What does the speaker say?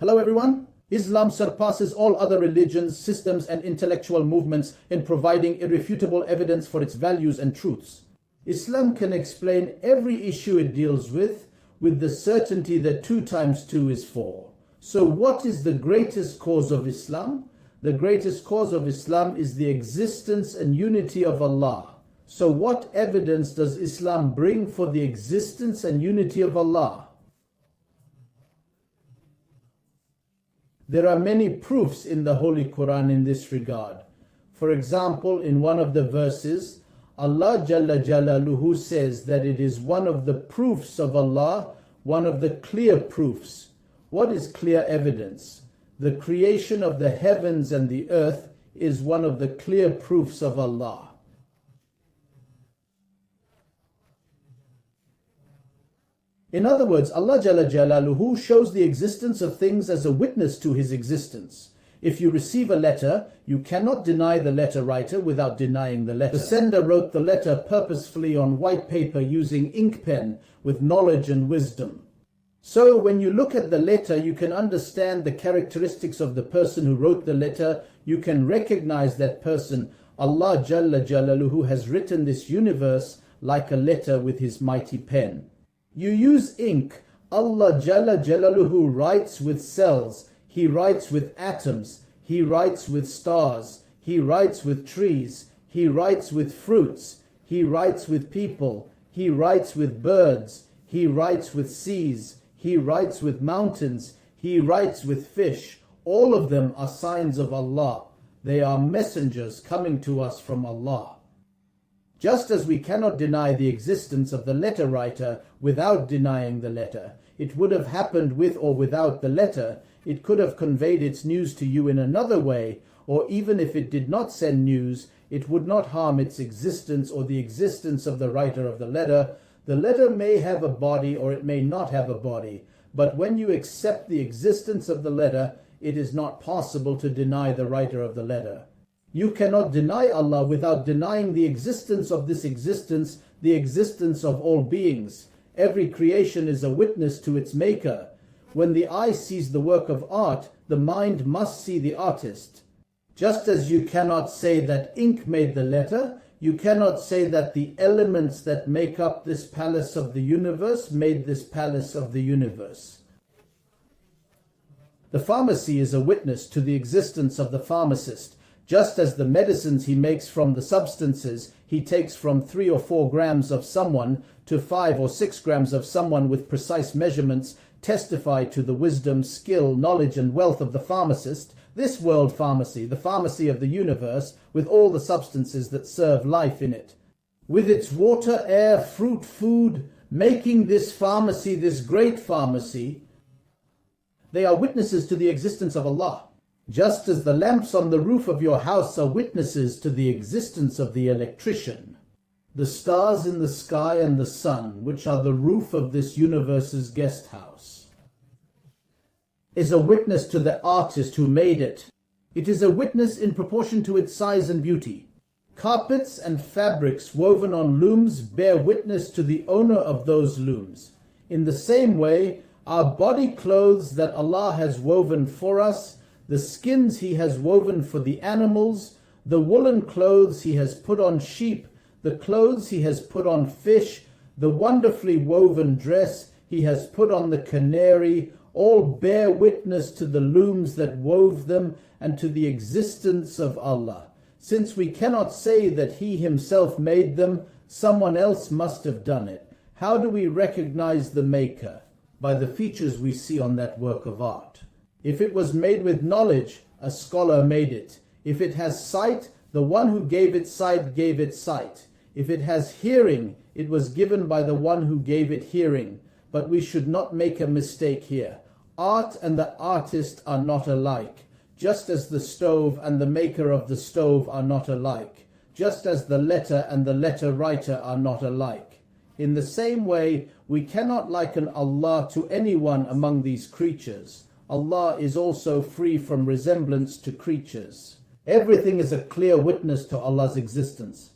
Hello everyone. Islam surpasses all other religions, systems and intellectual movements in providing irrefutable evidence for its values and truths. Islam can explain every issue it deals with the certainty that 2 times 2 is 4. So what is the greatest cause of Islam? The greatest cause of Islam is the existence and unity of Allah. So what evidence does Islam bring for the existence and unity of Allah? There are many proofs in the Holy Quran in this regard. For example, in one of the verses, Allah Jalla Jalaluhu says that it is one of the proofs of Allah, one of the clear proofs. What is clear evidence? The creation of the heavens and the earth is one of the clear proofs of Allah. In other words, Allah Jalla Jalaluhu shows the existence of things as a witness to His existence. If you receive a letter, you cannot deny the letter writer without denying the letter. The sender wrote the letter purposefully on white paper using ink pen with knowledge and wisdom. So when you look at the letter, you can understand the characteristics of the person who wrote the letter. You can recognize that person. Allah Jalla Jalaluhu has written this universe like a letter with His mighty pen. You use ink. Allah Jalla Jalaluhu writes with cells. He writes with atoms. He writes with stars. He writes with trees. He writes with fruits. He writes with people. He writes with birds. He writes with seas. He writes with mountains. He writes with fish. All of them are signs of Allah. They are messengers coming to us from Allah. Just as we cannot deny the existence of the letter writer without denying the letter, it would have happened with or without the letter. It could have conveyed its news to you in another way, or even if it did not send news, it would not harm its existence or the existence of the writer of the letter. The letter may have a body or it may not have a body, but when you accept the existence of the letter, it is not possible to deny the writer of the letter. You cannot deny Allah without denying the existence of this existence, the existence of all beings. Every creation is a witness to its maker. When the eye sees the work of art, the mind must see the artist. Just as you cannot say that ink made the letter, you cannot say that the elements that make up this palace of the universe made this palace of the universe. The pharmacy is a witness to the existence of the pharmacist. Just as the medicines he makes from the substances he takes from 3 or 4 grams of someone to 5 or 6 grams of someone with precise measurements testify to the wisdom, skill, knowledge and wealth of the pharmacist, this world pharmacy, the pharmacy of the universe, with all the substances that serve life in it, with its water, air, fruit, food, making this pharmacy, this great pharmacy, they are witnesses to the existence of Allah. Just as the lamps on the roof of your house are witnesses to the existence of the electrician, the stars in the sky and the sun, which are the roof of this universe's guest house, is a witness to the artist who made it. It is a witness in proportion to its size and beauty. Carpets and fabrics woven on looms bear witness to the owner of those looms. In the same way, our body clothes that Allah has woven for us, the skins He has woven for the animals, the woolen clothes He has put on sheep, the clothes He has put on fish, the wonderfully woven dress He has put on the canary, all bear witness to the looms that wove them and to the existence of Allah. Since we cannot say that He Himself made them, someone else must have done it. How do we recognize the maker? By the features we see on that work of art. If it was made with knowledge, a scholar made it. If it has sight, the one who gave it sight gave it sight. If it has hearing, it was given by the one who gave it hearing. But we should not make a mistake here. Art and the artist are not alike, just as the stove and the maker of the stove are not alike, just as the letter and the letter writer are not alike. In the same way, we cannot liken Allah to anyone among these creatures. Allah is also free from resemblance to creatures. Everything is a clear witness to Allah's existence.